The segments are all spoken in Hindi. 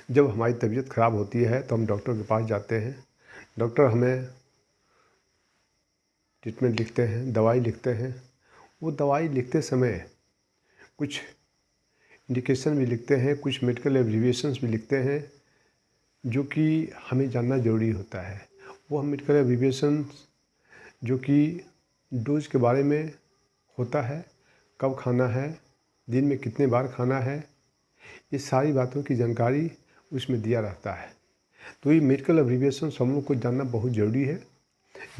जब हमारी तबीयत ख़राब होती है तो हम डॉक्टर के पास जाते हैं। डॉक्टर हमें ट्रीटमेंट लिखते हैं, दवाई लिखते हैं। वो दवाई लिखते समय कुछ इंडिकेशन भी लिखते हैं, कुछ मेडिकल एब्रीविएशंस भी लिखते हैं जो कि हमें जानना ज़रूरी होता है। वो हम मेडिकल एब्रीविएशंस जो कि डोज के बारे में होता है, कब खाना है, दिन में कितने बार खाना है, ये सारी बातों की जानकारी उसमें दिया रहता है। तो ये मेडिकल एब्रीविएशंस हम लोग को जानना बहुत ज़रूरी है।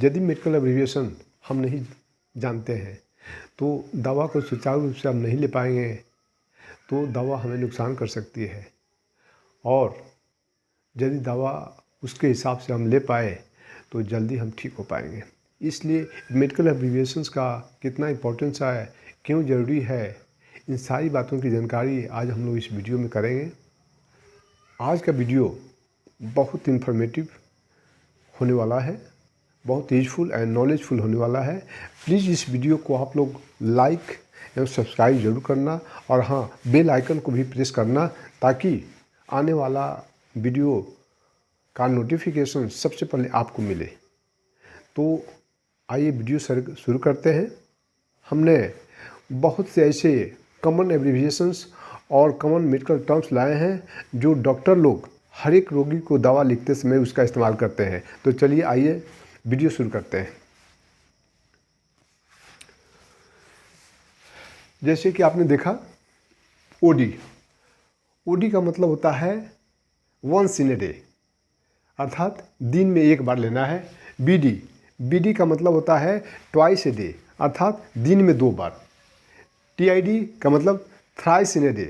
यदि मेडिकल एब्रीविएशन हम नहीं जानते हैं तो दवा को सुचारू रूप से हम नहीं ले पाएंगे, तो दवा हमें नुकसान कर सकती है। और यदि दवा उसके हिसाब से हम ले पाए तो जल्दी हम ठीक हो पाएंगे। इसलिए मेडिकल एब्रीविएशंस का कितना इम्पोर्टेंस है, क्यों ज़रूरी है, इन सारी बातों की जानकारी आज हम लोग इस वीडियो में करेंगे। आज का वीडियो बहुत इन्फॉर्मेटिव होने वाला है, बहुत यूजफुल एंड नॉलेजफुल होने वाला है। प्लीज़ इस वीडियो को आप लोग लाइक एवं सब्सक्राइब जरूर करना, और हाँ, बेल आइकन को भी प्रेस करना ताकि आने वाला वीडियो का नोटिफिकेशन सबसे पहले आपको मिले। तो आइए वीडियो शुरू करते हैं। हमने बहुत से ऐसे कॉमन एब्रीविएशंस और कॉमन मेडिकल टर्म्स लाए हैं जो डॉक्टर लोग हर एक रोगी को दवा लिखते समय उसका इस्तेमाल करते हैं। तो चलिए आइए वीडियो शुरू करते हैं। जैसे कि आपने देखा ओडी, ओडी का मतलब होता है वंस इन ए डे, अर्थात दिन में एक बार लेना है। बीडी, बीडी का मतलब होता है ट्वाइस ए डे, अर्थात दिन में 2 बार। टीआईडी का मतलब thrice in a day,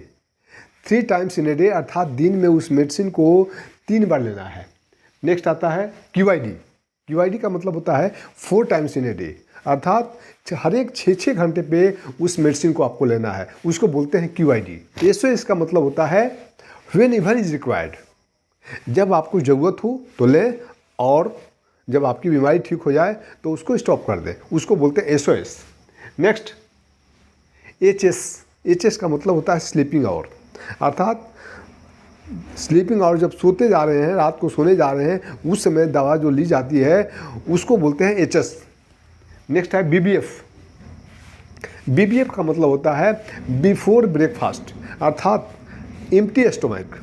3 times in a day, अर्थात दिन में उस मेडिसिन को 3 बार लेना है। नेक्स्ट आता है क्यूआईडी, क्यूआईडी का मतलब होता है 4 टाइम्स इन ए डे, अर्थात हर एक 6-6 घंटे पे उस मेडिसिन को आपको लेना है, उसको बोलते हैं क्यूआईडी। एसओएस का मतलब होता है व्हेन एवर इज रिक्वायर्ड, जब आपको ज़रूरत हो तो लें, और जब आपकी बीमारी ठीक हो जाए तो उसको स्टॉप कर दें, उसको बोलते हैं एसओएस। नेक्स्ट एचएस, एचएस का मतलब होता है स्लीपिंग आवर, अर्थात स्लीपिंग आवर जब सोते जा रहे हैं, रात को सोने जा रहे हैं, उस समय दवा जो ली जाती है उसको बोलते हैं एचएस। नेक्स्ट है बीबीएफ, बीबीएफ का मतलब होता है बिफोर ब्रेकफास्ट, अर्थात एम्प्टी स्टोमक,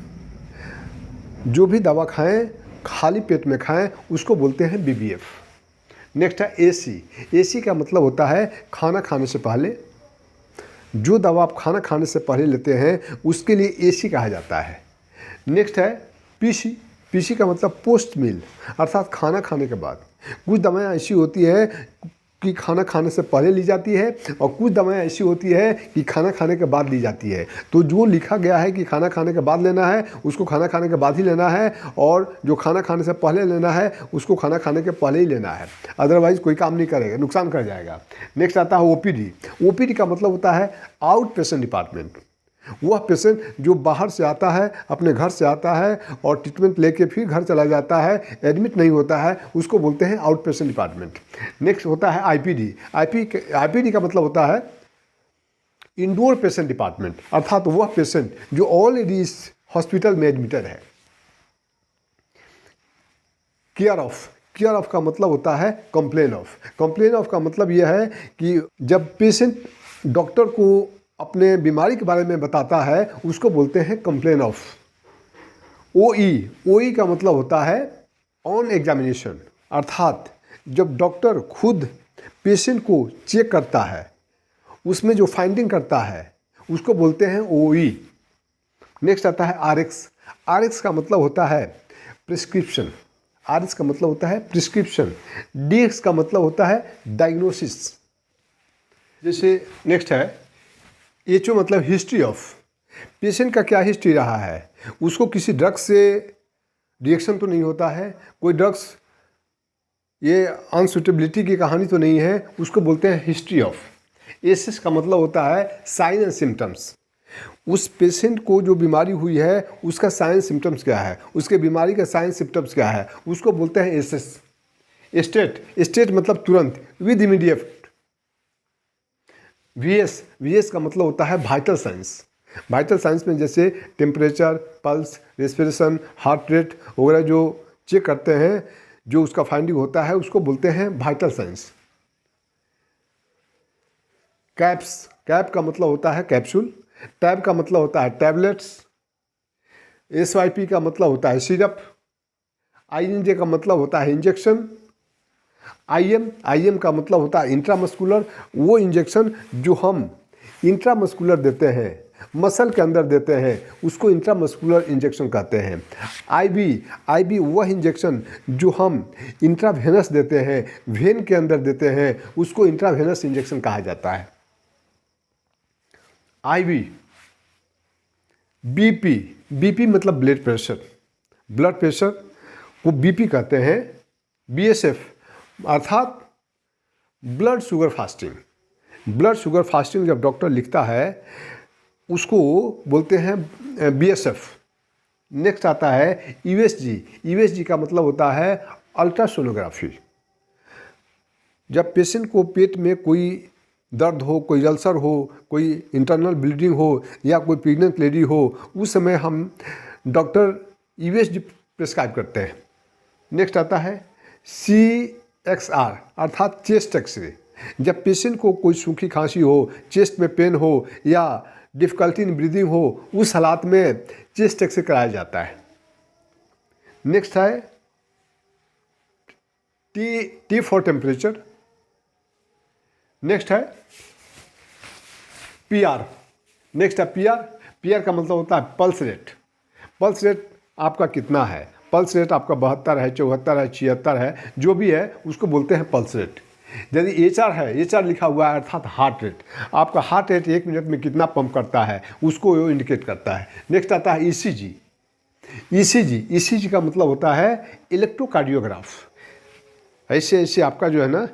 जो भी दवा खाएं खाली पेट में खाएं, उसको बोलते हैं बीबीएफ। नेक्स्ट है एसी, एसी का मतलब होता है खाना खाने से पहले, जो दवा आप खाना खाने से पहले लेते हैं उसके लिए एसी कहा जाता है। नेक्स्ट है पीसी, पीसी का मतलब पोस्ट मील, अर्थात खाना खाने के बाद। कुछ दवाएं ऐसी होती है कि खाना खाने से पहले ली जाती है, और कुछ दवाएं ऐसी होती है कि खाना खाने के बाद ली जाती है। तो जो लिखा गया है कि खाना खाने के बाद लेना है उसको खाना खाने के बाद ही लेना है, और जो खाना खाने से पहले लेना है उसको खाना खाने के पहले ही लेना है, अदरवाइज कोई काम नहीं करेगा, नुकसान कर जाएगा। नेक्स्ट आता है ओपीडी, ओपीडी का मतलब होता है आउट पेशेंट डिपार्टमेंट, वह पेशेंट जो बाहर से आता है, अपने घर से आता है और ट्रीटमेंट लेके फिर घर चला जाता है, एडमिट नहीं होता है, उसको बोलते हैं आउट पेशेंट डिपार्टमेंट। नेक्स्ट होता है आईपीडी, आईपीडी का मतलब होता है इंडोर पेशेंट डिपार्टमेंट, अर्थात वह पेशेंट जो ऑलरेडी इस हॉस्पिटल में एडमिटेड है। केयर ऑफ, केयर ऑफ का मतलब होता है कंप्लेन ऑफ, कंप्लेन ऑफ का मतलब यह है कि जब पेशेंट डॉक्टर को अपने बीमारी के बारे में बताता है उसको बोलते हैं कंप्लेन ऑफ। ओई, ओई का मतलब होता है ऑन एग्जामिनेशन, अर्थात जब डॉक्टर खुद पेशेंट को चेक करता है, उसमें जो फाइंडिंग करता है उसको बोलते हैं ओई। नेक्स्ट आता है आरएक्स, आरएक्स का मतलब होता है प्रिस्क्रिप्शन, आरएक्स का मतलब होता है प्रिस्क्रिप्शन। डीएक्स का मतलब होता है डायग्नोसिस। जैसे नेक्स्ट है एचओ, मतलब हिस्ट्री ऑफ, पेशेंट का क्या हिस्ट्री रहा है, उसको किसी ड्रग्स से रिएक्शन तो नहीं होता है, कोई ड्रग्स ये अनसुटेबिलिटी की कहानी तो नहीं है, उसको बोलते हैं हिस्ट्री ऑफ। एसएस का मतलब होता है साइन एंड सिम्टम्स, उस पेशेंट को जो बीमारी हुई है उसका साइन सिम्टम्स क्या है, उसके बीमारी का साइन सिम्टम्स क्या है, उसको बोलते हैं एसएस। स्टेट, स्टेट मतलब तुरंत, विद इमीडिएट। वीएस, वीएस का मतलब होता है वाइटल साइंस, वाइटल साइंस में जैसे temperature, pulse, respiration, heart rate वगैरह जो चेक करते हैं, जो उसका फाइंडिंग होता है, उसको बोलते हैं वाइटल साइंस। कैप्स, कैप का मतलब होता है कैप्सूल, टैब का मतलब होता है टैबलेट्स, SYP का मतलब होता है सिरप, INJ का मतलब होता है इंजेक्शन, IM का मतलब होता है इंट्रामस्कुलर, वो इंजेक्शन जो हम इंट्रामस्कुलर देते हैं, मसल के अंदर देते हैं, उसको इंट्रामस्कुलर इंजेक्शन कहते हैं। IB वह इंजेक्शन जो हम इंट्रावेनस देते हैं, वेन के अंदर देते हैं, उसको इंट्रावेनस इंजेक्शन कहा जाता है। IB, BP मतलब ब्लड प्रेशर, ब्लड प्रेशर को BP कहते हैं। BSF अर्थात blood sugar fasting, blood sugar fasting जब डॉक्टर लिखता है उसको बोलते हैं BSF। नेक्स्ट आता है USG का मतलब होता है अल्ट्रासोनोग्राफी। जब पेशेंट को पेट में कोई दर्द हो, कोई अल्सर हो, कोई इंटरनल ब्लीडिंग हो या कोई प्रेग्नेंट लेडी हो, उस समय हम डॉक्टर USG प्रिस्क्राइब करते हैं। नेक्स्ट आता है CXR अर्थात चेस्ट एक्सरे। जब पेशेंट को कोई सूखी खांसी हो, चेस्ट में पेन हो या डिफ़िकल्टी इन ब्रीदिंग हो, उस हालात में चेस्ट एक्सरे कराया जाता है। नेक्स्ट है T फॉर टेम्परेचर। नेक्स्ट है PR। नेक्स्ट है PR का मतलब होता है पल्स रेट। पल्स रेट आपका कितना है, पल्स रेट आपका 72 है, 74 है, 76 है, जो भी है उसको बोलते हैं पल्स रेट। यदि HR है, HR लिखा हुआ है अर्थात हार्ट रेट, आपका हार्ट रेट 1 मिनट में कितना पंप करता है उसको वो इंडिकेट करता है। नेक्स्ट आता है ECG का मतलब होता है इलेक्ट्रोकार्डियोग्राफ। ऐसे ऐसे आपका जो है ना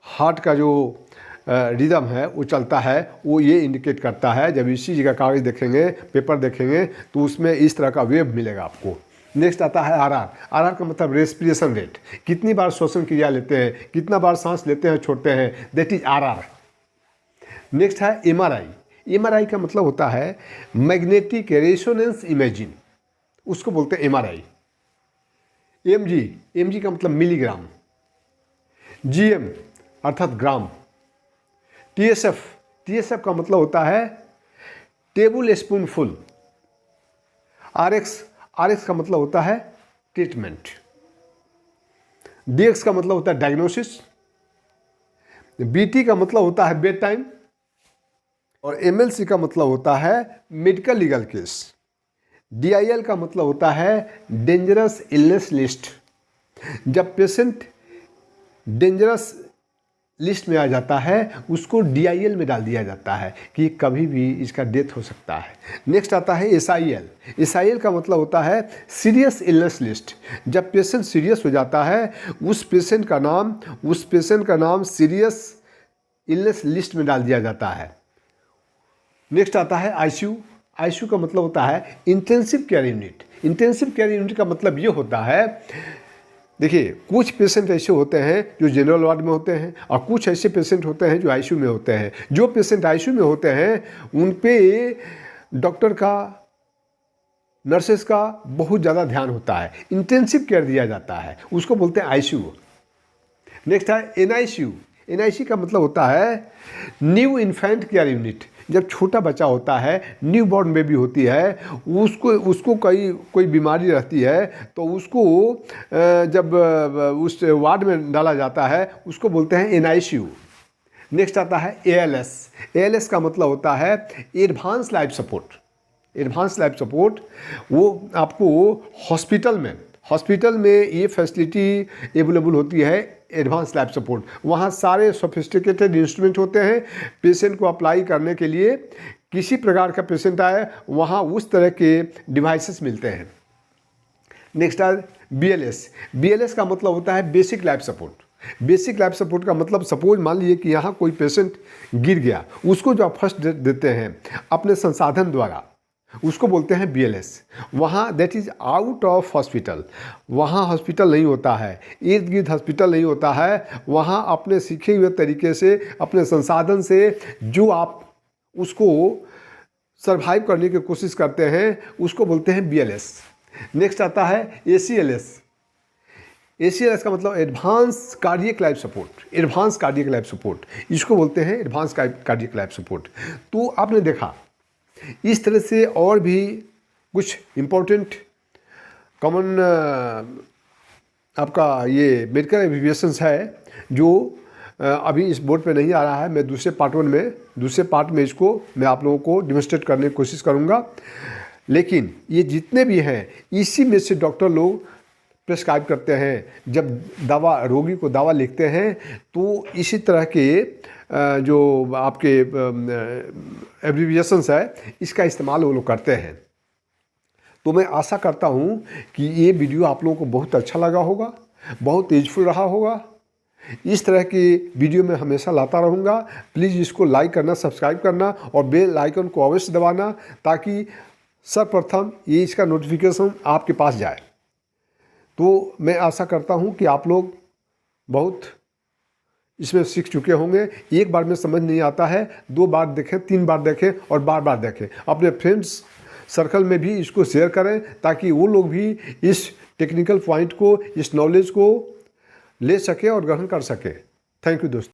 हार्ट का जो रिदम है वो चलता है, वो ये इंडिकेट करता है। जब ECG का कागज देखेंगे, पेपर देखेंगे तो उसमें इस तरह का वेव मिलेगा आपको। नेक्स्ट आता है RR का मतलब रेस्पिरेशन रेट, कितनी बार श्वसन क्रिया लेते हैं, कितना बार सांस लेते हैं छोड़ते हैं, दैट इज RR। नेक्स्ट है MRI का मतलब होता है मैग्नेटिक रेजोनेंस इमेजिंग, उसको बोलते हैं MRI। MG का मतलब मिलीग्राम, GM अर्थात ग्राम। TSF का मतलब होता है टेबल स्पून फुल। RX का मतलब होता है ट्रीटमेंट। DX का मतलब होता है डायग्नोसिस। BT का मतलब होता है बेड टाइम। और MLC का मतलब होता है मेडिकल लीगल केस। DIL का मतलब होता है डेंजरस इलनेस लिस्ट। जब पेशेंट डेंजरस लिस्ट में आ जाता है उसको DIL में डाल दिया जाता है कि कभी भी इसका डेथ हो सकता है। नेक्स्ट आता है SIL का मतलब होता है सीरियस इलनेस लिस्ट। जब पेशेंट सीरियस हो जाता है उस पेशेंट का नाम सीरियस इलनेस लिस्ट में डाल दिया जाता है। नेक्स्ट आता है ICU का मतलब होता है intensive care unit. Intensive care unit का मतलब ये होता है, देखिए कुछ पेशेंट ऐसे होते हैं जो जनरल वार्ड में होते हैं और कुछ ऐसे पेशेंट होते हैं जो ICU में होते हैं। जो पेशेंट ICU में होते हैं उन पे डॉक्टर का, नर्सेस का बहुत ज़्यादा ध्यान होता है, इंटेंसिव केयर दिया जाता है, उसको बोलते हैं ICU। नेक्स्ट है NICU का मतलब होता है न्यू इन्फेंट केयर यूनिट। जब छोटा बच्चा होता है, न्यू बॉर्न बेबी होती है, उसको कोई बीमारी रहती है तो उसको जब उस वार्ड में डाला जाता है उसको बोलते हैं NICU। नेक्स्ट आता है ALS का मतलब होता है एडवांस लाइफ सपोर्ट। वो आपको हॉस्पिटल में ये फैसिलिटी अवेलेबल होती है, एडवांस लाइफ सपोर्ट। वहाँ सारे सोफिस्टिकेटेड इंस्ट्रूमेंट होते हैं पेशेंट को अप्लाई करने के लिए। किसी प्रकार का पेशेंट आए वहाँ उस तरह के डिवाइसेस मिलते हैं। नेक्स्ट है BLS का मतलब होता है बेसिक लाइफ सपोर्ट का मतलब सपोज मान लीजिए कि यहाँ कोई पेशेंट गिर गया, उसको जो आप फर्स्ट देते हैं अपने संसाधन द्वारा, उसको बोलते हैं BLS। वहाँ that is out of hospital, वहाँ हॉस्पिटल नहीं होता है, इर्द गिर्द हॉस्पिटल नहीं होता है। वहाँ अपने सीखे हुए तरीके से, अपने संसाधन से जो आप उसको सरवाइव करने की कोशिश करते हैं उसको बोलते हैं BLS। नेक्स्ट आता है ACLS। ACLS का मतलब advance cardiac life support, advance cardiac life support, इसको बोलते हैं एडवांस कार्डियक लाइफ सपोर्ट। तो आपने देखा इस तरह से और भी कुछ इम्पोर्टेंट कॉमन आपका ये मेडिकल एब्रिविएशंस है जो अभी इस बोर्ड पे नहीं आ रहा है। मैं दूसरे पार्ट में इसको मैं आप लोगों को डिमोन्स्ट्रेट करने की कोशिश करूँगा। लेकिन ये जितने भी हैं इसी में से डॉक्टर लोग प्रेस्क्राइब करते हैं। जब रोगी को दवा लिखते हैं तो इसी तरह के जो आपके एब्रिविएशंस है इसका इस्तेमाल वो लोग करते हैं। तो मैं आशा करता हूँ कि ये वीडियो आप लोगों को बहुत अच्छा लगा होगा, बहुत यूजफुल रहा होगा। इस तरह की वीडियो मैं हमेशा लाता रहूँगा। प्लीज़ इसको लाइक करना, सब्सक्राइब करना और बेल आइकन को अवश्य दबाना ताकि सर्वप्रथम ये इसका नोटिफिकेशन आपके पास जाए। तो मैं आशा करता हूँ कि आप लोग बहुत इसमें सीख चुके होंगे। एक बार में समझ नहीं आता है, 2 बार देखें, 3 बार देखें और बार बार देखें। अपने फ्रेंड्स सर्कल में भी इसको शेयर करें ताकि वो लोग भी इस टेक्निकल पॉइंट को, इस नॉलेज को ले सके और ग्रहण कर सके। थैंक यू दोस्तों।